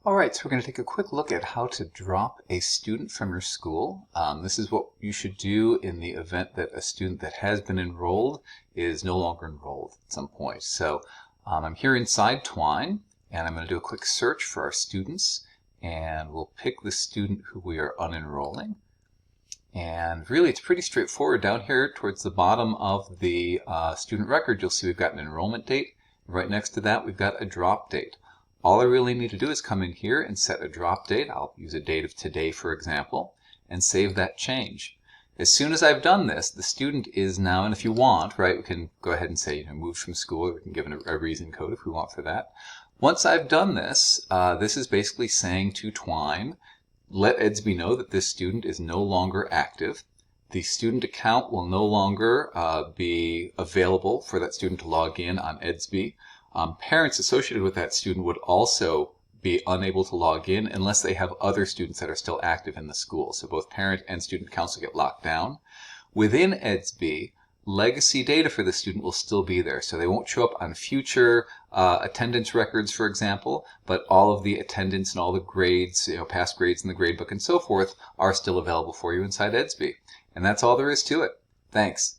Alright, so we're going to take a quick look at how to drop a student from your school. This is what you should do in the event that a student that has been enrolled is no longer enrolled at some point. So I'm here inside Twine, and I'm going to do a quick search for our students, and we'll pick the student who we are unenrolling. And really, it's pretty straightforward. Down here towards the bottom of the student record, you'll see we've got an enrollment date. Right next to that, we've got a drop date. All I really need to do is come in here and set a drop date. I'll use a date of today, for example, and save that change. As soon as I've done this, the student is now, and if you want, right, we can go ahead and say, moved from school. We can give it a reason code if we want for that. Once I've done this, this is basically saying to Twine, let Edsby know that this student is no longer active. The student account will no longer be available for that student to log in on Edsby. Parents associated with that student would also be unable to log in unless they have other students that are still active in the school. So both parent and student accounts will get locked down. Within Edsby, legacy data for the student will still be there. So they won't show up on future attendance records, for example, but all of the attendance and all the grades, past grades in the gradebook and so forth are still available for you inside Edsby. And that's all there is to it. Thanks.